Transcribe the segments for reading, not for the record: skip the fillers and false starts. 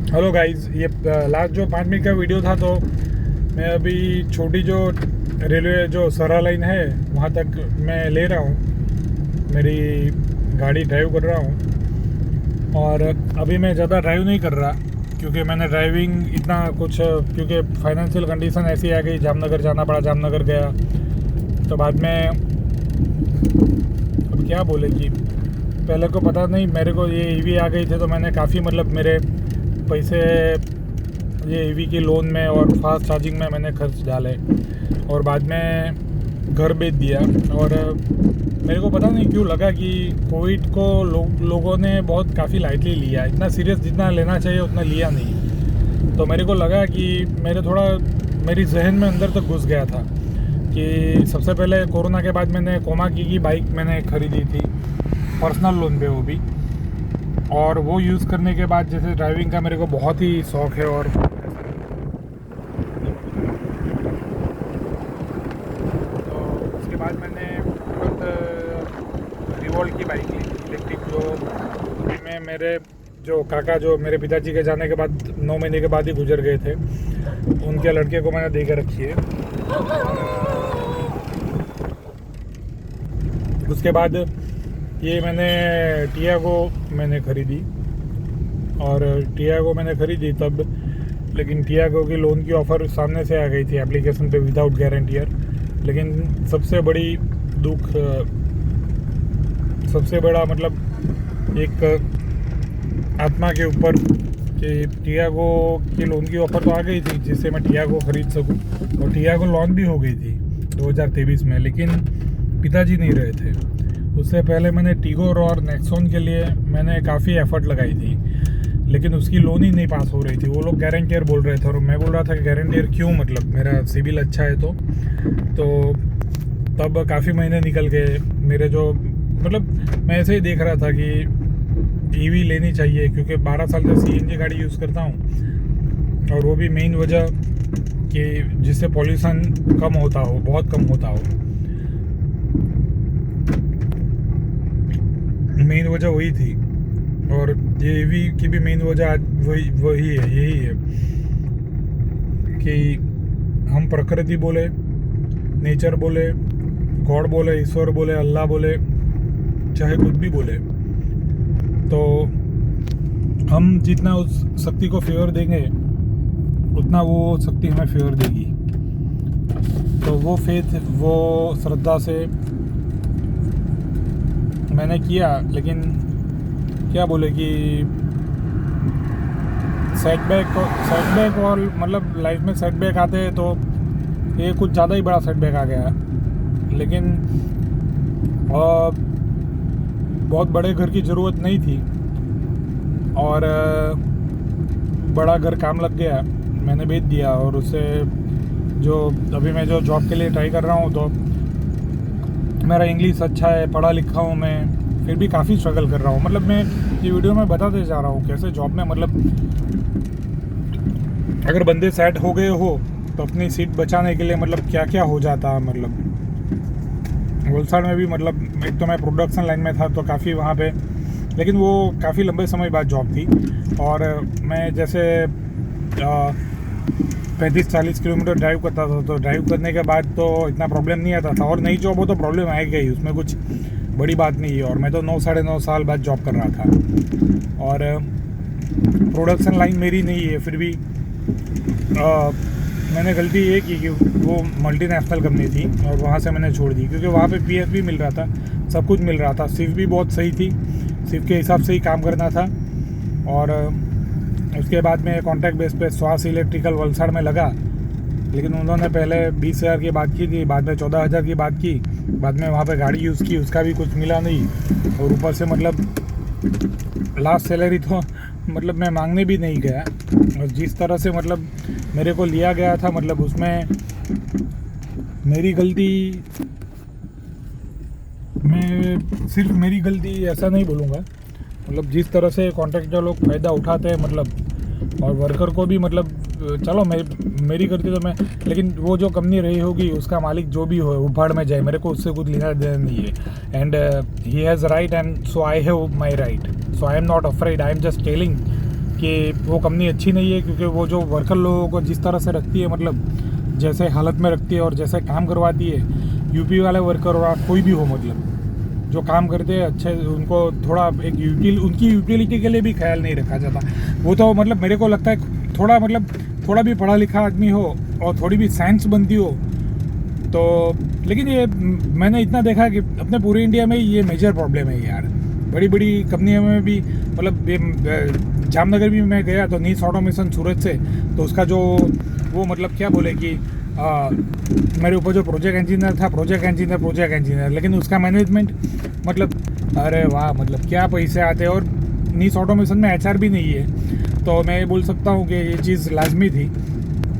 Hello guys, ये last जो 5 minute का वीडियो था, तो मैं अभी छोटी जो रेलवे जो सरा लाइन है वहाँ तक मैं ले रहा हूँ। मेरी गाड़ी ड्राइव कर रहा हूँ और अभी मैं ज़्यादा ड्राइव नहीं कर रहा क्योंकि मैंने ड्राइविंग इतना कुछ, क्योंकि फाइनेंशियल कंडीशन ऐसी आ गई, जामनगर जाना पड़ा, जामनगर गया तो बाद में अब क्या बोले कि पहले को पता नहीं, मेरे को ये ईवी आ गई थी तो मैंने काफ़ी मतलब मेरे पैसे ये ईवी की लोन में और फास्ट चार्जिंग में मैंने खर्च डाले और बाद में घर बेच दिया। और मेरे को पता नहीं क्यों लगा कि कोविड को लोगों ने बहुत काफ़ी लाइटली लिया, इतना सीरियस जितना लेना चाहिए उतना लिया नहीं। तो मेरे को लगा कि मेरी जहन में अंदर तक घुस गया था कि सबसे पहले कोरोना के बाद मैंने कोमाकी की बाइक मैंने ख़रीदी थी पर्सनल लोन पे, वो भी। और वो यूज़ करने के बाद जैसे ड्राइविंग का मेरे को बहुत ही शौक़ है। और तो उसके बाद मैंने तुरंत रिवॉल्ट की बाइक ली इलेक्ट्रिक, जो अभी मैं मेरे जो काका जो मेरे पिताजी के जाने के बाद 9 महीने के बाद ही गुजर गए थे, उनके लड़के को मैंने दे के रखी है। उसके बाद ये मैंने टियागो मैंने ख़रीदी और टियागो मैंने ख़रीदी तब, लेकिन टियागो की लोन की ऑफ़र सामने से आ गई थी एप्लीकेशन पे विदाउट गारंटियर। लेकिन सबसे बड़ी दुख, सबसे बड़ा मतलब एक आत्मा के ऊपर कि टियागो की लोन की ऑफ़र तो आ गई थी जिससे मैं टियागो ख़रीद सकूं, और टियागो लॉन्च भी हो गई थी 2023 में, लेकिन पिताजी नहीं रहे थे। उससे पहले मैंने टिगोर और नेक्सॉन के लिए मैंने काफ़ी एफ़र्ट लगाई थी, लेकिन उसकी लोन ही नहीं पास हो रही थी। वो लोग गारंटियर बोल रहे थे और मैं बोल रहा था कि गारंटियर क्यों, मतलब मेरा सिविल अच्छा है तो तब काफ़ी महीने निकल गए मेरे, जो मतलब मैं ऐसे ही देख रहा था कि ईवी लेनी चाहिए क्योंकि 12 साल से सीएनजी गाड़ी यूज़ करता हूँ, और वो भी मेन वजह कि जिससे पॉल्यूशन कम होता हो, बहुत कम होता हो, मेन वजह वही थी। और ये ईवी की भी मेन वजह वही है, यही है कि हम प्रकृति बोले, नेचर बोले, गॉड बोले, ईश्वर बोले, अल्लाह बोले, चाहे कुछ भी बोले, तो हम जितना उस शक्ति को फेवर देंगे उतना वो शक्ति हमें फेवर देगी। तो वो फेथ, वो श्रद्धा से मैंने किया, लेकिन क्या बोले कि सेटबैक और मतलब लाइफ में सेटबैक आते हैं तो ये कुछ ज़्यादा ही बड़ा सेटबैक आ गया। लेकिन बहुत बड़े घर की ज़रूरत नहीं थी और बड़ा घर काम लग गया, मैंने बेच दिया। और उससे जो अभी मैं जो जॉब के लिए ट्राई कर रहा हूँ, तो मेरा इंग्लिश अच्छा है, पढ़ा लिखा हूँ मैं, फिर भी काफ़ी स्ट्रगल कर रहा हूँ। मतलब मैं ये वीडियो में बताते जा रहा हूँ कैसे जॉब में, मतलब अगर बंदे सेट हो गए हो तो अपनी सीट बचाने के लिए मतलब क्या क्या हो जाता है। मतलब वलसाड़ में भी, मतलब एक तो मैं प्रोडक्शन लाइन में था तो काफ़ी वहाँ पे, लेकिन वो काफ़ी लंबे समय बाद जॉब थी। और मैं जैसे 35-40 किलोमीटर ड्राइव करता था, तो ड्राइव करने के बाद तो इतना प्रॉब्लम नहीं आता था। और नई जॉब हो तो प्रॉब्लम आएगी ही, उसमें कुछ बड़ी बात नहीं है। और मैं तो 9-9.5 साल बाद जॉब कर रहा था और प्रोडक्शन लाइन मेरी नहीं है, फिर भी मैंने गलती ये की कि वो मल्टीनेशनल कंपनी थी और वहाँ से मैंने छोड़ दी, क्योंकि वहाँ पे पीएफ भी मिल रहा था, सब कुछ मिल रहा था, शिफ्ट भी बहुत सही थी, शिफ्ट के हिसाब से ही काम करना था। और उसके बाद में कॉन्ट्रैक्ट बेस पे स्वास इलेक्ट्रिकल वलसाड़ में लगा, लेकिन उन्होंने पहले 20,000 की बात की थी, बाद में 14,000 की बात की, बाद में वहाँ पे गाड़ी यूज़ की, उसका भी कुछ मिला नहीं। और ऊपर से मतलब लास्ट सैलरी तो मतलब मैं मांगने भी नहीं गया, और जिस तरह से मतलब मेरे को लिया गया था, मतलब उसमें मेरी गलती, मैं सिर्फ मेरी गलती ऐसा नहीं बोलूँगा, मतलब जिस तरह से कॉन्ट्रैक्टर लोग फ़ायदा उठाते हैं, मतलब और वर्कर को भी, मतलब चलो मेरी गलती तो मैं, लेकिन वो जो कंपनी रही होगी उसका मालिक जो भी हो वो भाड़ में जाए, मेरे को उससे कुछ लेना देना नहीं है। And he has right and so I have my right, so I am not afraid, I am just telling कि वो कंपनी अच्छी नहीं है, क्योंकि वो जो वर्कर लोगों को जिस तरह से रखती है, मतलब जैसे हालत में रखती है और जैसे काम करवाती है, यूपी वाले वर्कर और कोई भी हो, मतलब जो काम करते हैं अच्छे, उनको थोड़ा एक उनकी यूटिलिटी के लिए भी ख्याल नहीं रखा जाता। वो तो मतलब मेरे को लगता है थोड़ा भी पढ़ा लिखा आदमी हो और थोड़ी भी साइंस बनती हो तो, लेकिन ये मैंने इतना देखा कि अपने पूरे इंडिया में ये मेजर प्रॉब्लम है यार। बड़ी बड़ी कंपनियों में भी, मतलब जामनगर भी मैं गया तो नीस ऑटोमेशन सूरत से, तो उसका जो वो मतलब क्या बोले कि मेरे ऊपर जो प्रोजेक्ट इंजीनियर, लेकिन उसका मैनेजमेंट मतलब अरे वाह, मतलब क्या पैसे आते हैं। और नीस ऑटोमेशन में एचआर भी नहीं है, तो मैं ये बोल सकता हूँ कि ये चीज़ लाजमी थी,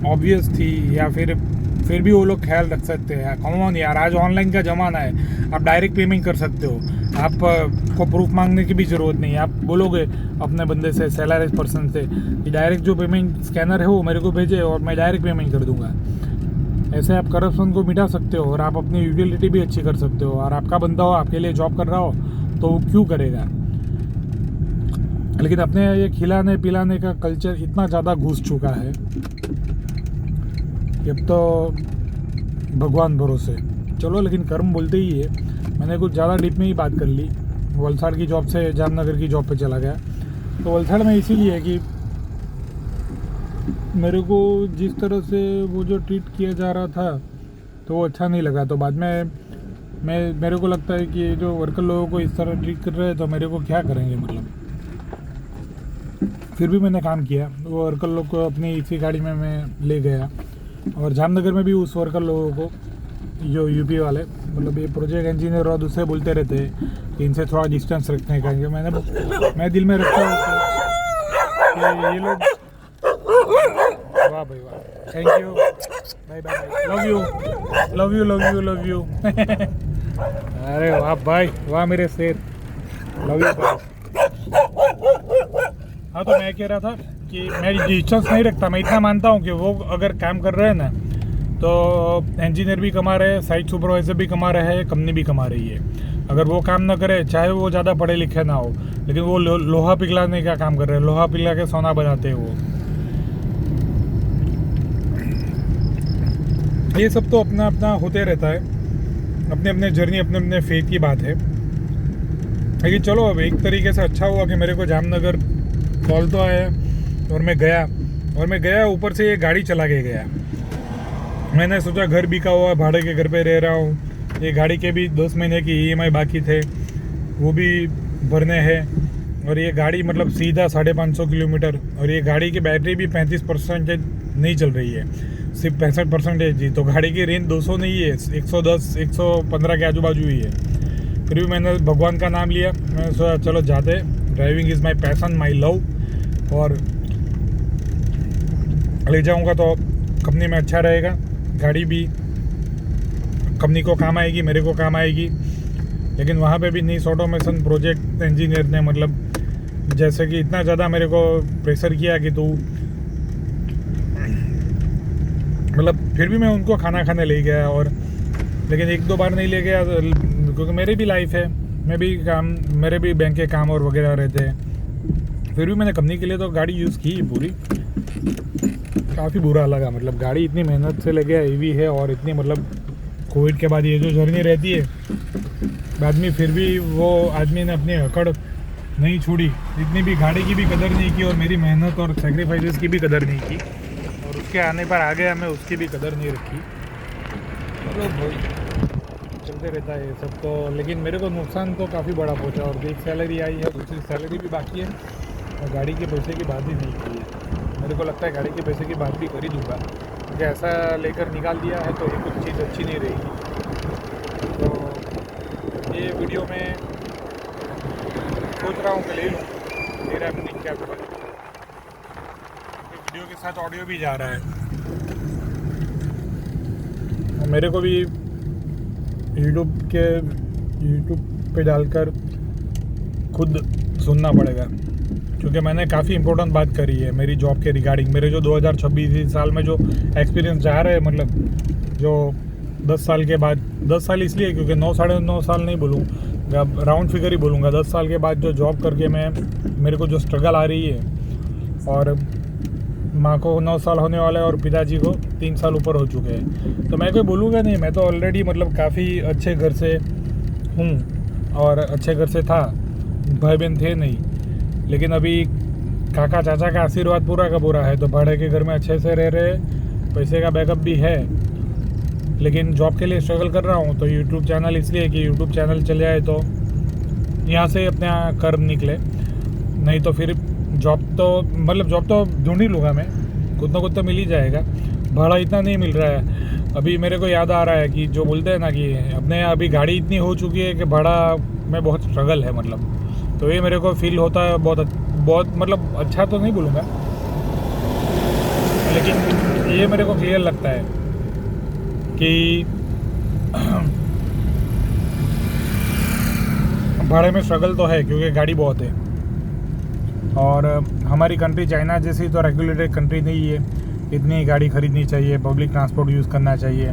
ऑब्वियस थी, या फिर भी वो लोग ख्याल रख सकते हैं। कॉमन यार, आज ऑनलाइन का ज़माना है, आप डायरेक्ट पेमेंट कर सकते हो, आपको प्रूफ मांगने की भी ज़रूरत नहीं है। आप बोलोगे अपने बंदे से, सैलरी पर्सन से कि डायरेक्ट जो पेमेंट स्कैनर है वो मेरे को भेजे और मैं डायरेक्ट पेमेंट कर दूंगा। ऐसे आप करप्शन को मिटा सकते हो और आप अपनी यूटिलिटी भी अच्छी कर सकते हो। और आपका बंदा हो, आपके लिए जॉब कर रहा हो, तो वो क्यों करेगा। लेकिन अपने ये खिलाने पिलाने का कल्चर इतना ज़्यादा घुस चुका है, अब तो भगवान भरोसे। चलो, लेकिन कर्म बोलते ही है। मैंने कुछ ज़्यादा डीप में ही बात कर ली। वलसाड़ की जॉब से जामनगर की जॉब पे चला गया। तो वलसाड़ में इसीलिए कि मेरे को जिस तरह से वो जो ट्रीट किया जा रहा था तो वो अच्छा नहीं लगा। तो बाद में मेरे को लगता है कि जो वर्कर लोगों को इस तरह ट्रीट कर रहे हैं तो मेरे को क्या करेंगे, मतलब। फिर भी मैंने काम किया। वो वर्कर लोग को अपनी इसी गाड़ी में मैं ले गया और जामनगर में भी उस वर्कर लोगों को, जो यूपी वाले, मतलब ये प्रोजेक्ट इंजीनियर और दूसरे बोलते रहते हैं कि इनसे थोड़ा डिस्टेंस रखने का, मैं दिल में रखता हूँ कि ये लोग, वाह भाई वाह, thank you, bye bye, love you अरे वाह भाई, वाह मेरे शेर, लव यू भाई। हाँ, तो मैं कह रहा था कि मैं डिस्टेंस नहीं रखता। मैं इतना मानता हूँ कि वो अगर काम कर रहे हैं ना, तो इंजीनियर भी कमा रहे हैं, साइट सुपरवाइज़र भी कमा रहे हैं, कंपनी भी कमा रही है। अगर वो काम ना करे, चाहे वो ज़्यादा पढ़े लिखे ना हो, लेकिन वो लोहा पिघलाने का काम कर रहे हैं, लोहा पिघला के सोना बनाते हैं वो। ये सब तो अपना अपना होते रहता है, अपने अपने जर्नी, अपने अपने फेथ की बात है। लेकिन चलो, अब एक तरीके से अच्छा हुआ कि मेरे को जामनगर कॉल तो आया और मैं गया ऊपर से ये गाड़ी चला के गया। मैंने सोचा घर बिका हुआ, भाड़े के घर पे रह रहा हूँ, ये गाड़ी के भी 10 महीने की EMI बाकी थे, वो भी भरने हैं। और ये गाड़ी मतलब सीधा 550 किलोमीटर, और ये गाड़ी की बैटरी भी 35% नहीं चल रही है, सिर्फ 65% ही। तो गाड़ी की रेंज 200 नहीं है, 110 115 के आजू बाजू ही है। फिर भी मैंने भगवान का नाम लिया। मैंने सोचा चलो जाते, driving is my passion, my love, और ले जाऊंगा तो कंपनी में अच्छा रहेगा, गाड़ी भी कंपनी को काम आएगी, मेरे को काम आएगी। लेकिन वहाँ पे भी नीस ऑटोमेशन प्रोजेक्ट इंजीनियर ने मतलब जैसे कि इतना ज़्यादा मेरे को प्रेशर किया कि तू, मतलब फिर भी मैं उनको खाना खाने ले गया। और लेकिन 1-2 बार नहीं ले गया क्योंकि मेरी भी लाइफ है, मेरे भी बैंक के काम और वगैरह रहते हैं। फिर भी मैंने कंपनी के लिए तो गाड़ी यूज़ की पूरी। काफ़ी बुरा लगा, मतलब गाड़ी इतनी मेहनत से ले गया, EV है, और इतनी मतलब कोविड के बाद ये जो जर्नी रहती है बाद में, फिर भी वो आदमी ने अपनी अकड़ नहीं छोड़ी। इतनी भी गाड़ी की भी कदर नहीं की और मेरी मेहनत और सेक्रीफाइसेस की भी कदर नहीं की, और उसके आने पर आ गया मैं, उसकी भी कदर नहीं रखी। चलो भाई, चलते रहता है ये सब तो। लेकिन मेरे को नुकसान तो काफ़ी बड़ा पहुंचा, और एक सैलरी आई है, दूसरी सैलरी भी बाकी है, और गाड़ी के पैसे की बात ही नहीं की है। मेरे को लगता है गाड़ी के पैसे की बात भी कर ही दूँगा, क्योंकि ऐसा लेकर निकाल दिया है तो ये कुछ चीज़ अच्छी नहीं रहेगी। तो ये वीडियो में सोच रहा हूँ कि ले लूँ, मेरा अपनी क्या करूँ। वीडियो के साथ ऑडियो भी जा रहा है, और मेरे को भी यूट्यूब पे डालकर खुद सुनना पड़ेगा, क्योंकि मैंने काफ़ी इंपॉर्टेंट बात करी है मेरी जॉब के रिगार्डिंग। मेरे जो 2026 साल में जो एक्सपीरियंस जा रहे हैं, मतलब जो 10 साल के बाद, 10 साल इसलिए क्योंकि 9 साढ़े 9 साल नहीं बोलूँगा, राउंड फिगर ही बोलूँगा, 10 साल के बाद जो जॉब करके मेरे को जो स्ट्रगल आ रही है, और माँ को 9 साल होने वाला है और पिताजी को 3 साल ऊपर हो चुके हैं। तो मैं कोई बोलूँगा नहीं, मैं तो ऑलरेडी मतलब काफ़ी अच्छे घर से हूँ और अच्छे घर से था, भाई बहन थे नहीं, लेकिन अभी काका चाचा का आशीर्वाद पूरा का पूरा है, तो भाड़े के घर में अच्छे से रह रहे, पैसे का बैकअप भी है, लेकिन जॉब के लिए स्ट्रगल कर रहा हूँ। तो यूट्यूब चैनल इसलिए कि यूट्यूब चैनल चल जाए तो यहाँ से अपना कर्म निकले, नहीं तो फिर जॉब तो ढूंढ ही लूँगा मैं, खुद ना खुद तो मिल ही जाएगा। भाड़ा इतना नहीं मिल रहा है। अभी मेरे को याद आ रहा है कि जो बोलते हैं ना कि अपने यहाँ अभी गाड़ी इतनी हो चुकी है कि भाड़ा में बहुत स्ट्रगल है मतलब, तो ये मेरे को फील होता है बहुत मतलब अच्छा तो नहीं बोलूँगा, लेकिन ये मेरे को क्लियर लगता है कि भाड़े में स्ट्रगल तो है क्योंकि गाड़ी बहुत है, और हमारी कंट्री चाइना जैसी तो रेगुलेटेड कंट्री नहीं है, इतनी गाड़ी खरीदनी चाहिए, पब्लिक ट्रांसपोर्ट यूज़ करना चाहिए,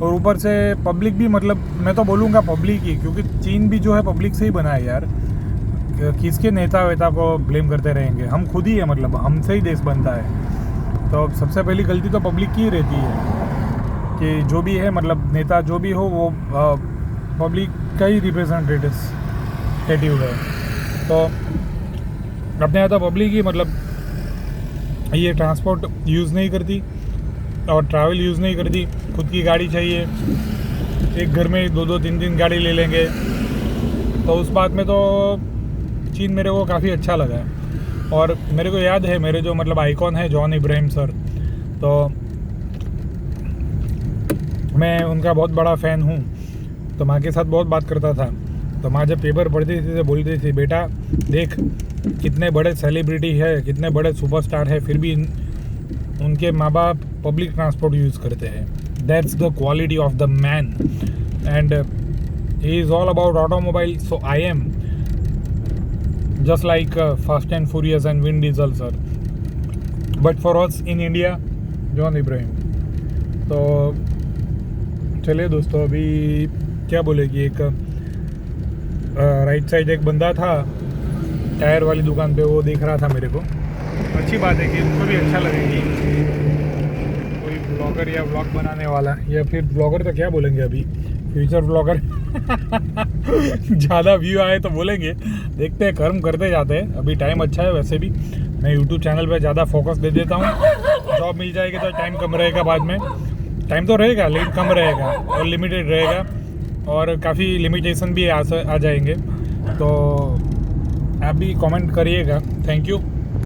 और ऊपर से पब्लिक भी मतलब मैं तो बोलूँगा पब्लिक ही, क्योंकि चीन भी जो है पब्लिक से ही बना है यार। किसके नेता वेता को ब्लेम करते रहेंगे, हम खुद ही है, मतलब हमसे ही देश बनता है। तो सबसे पहली गलती तो पब्लिक की ही रहती है कि जो भी है मतलब नेता जो भी हो वो पब्लिक का ही रिप्रेजेंटेटिव है। तो अपने यहाँ तो पब्लिक ही मतलब ये ट्रांसपोर्ट यूज़ नहीं करती और ट्रैवल यूज़ नहीं करती, खुद की गाड़ी चाहिए, एक घर में 2-2 3-3 गाड़ी ले लेंगे। तो उस बात में तो चीन मेरे को काफ़ी अच्छा लगा है। और मेरे को याद है मेरे जो मतलब आइकॉन है जॉन इब्राहिम सर, तो मैं उनका बहुत बड़ा फ़ैन हूँ। तो माँ के साथ बहुत बात करता था, तो माँ जब पेपर पढ़ती थी तो बोलती थी, बेटा देख कितने बड़े सेलिब्रिटी है, कितने बड़े सुपरस्टार है, फिर भी उनके माँ बाप पब्लिक ट्रांसपोर्ट यूज़ करते हैं। That's the quality of the man and he is all about automobile. So I am just like fast and furious and Vin Diesel sir, but for us in India John Ibrahim. तो चलिए दोस्तों, अभी क्या बोले कि एक राइट साइड एक बंदा था टायर वाली दुकान पे, वो देख रहा था मेरे को। अच्छी बात है कि उनको भी अच्छा लगे कि कोई ब्लॉगर या व्लॉग बनाने वाला, या फिर ब्लॉगर तो क्या बोलेंगे अभी, फ्यूचर ब्लॉगर ज़्यादा व्यू आए तो बोलेंगे, देखते हैं, कर्म करते जाते हैं। अभी टाइम अच्छा है, वैसे भी मैं यूट्यूब चैनल पे ज़्यादा फोकस दे देता हूँ। जॉब मिल जाएगी तो टाइम कम रहेगा, बाद में टाइम तो रहेगा लेकिन कम रहेगा और लिमिटेड रहेगा, और काफ़ी लिमिटेशन भी आ जाएंगे। तो आप भी कमेंट करिएगा। Thank you.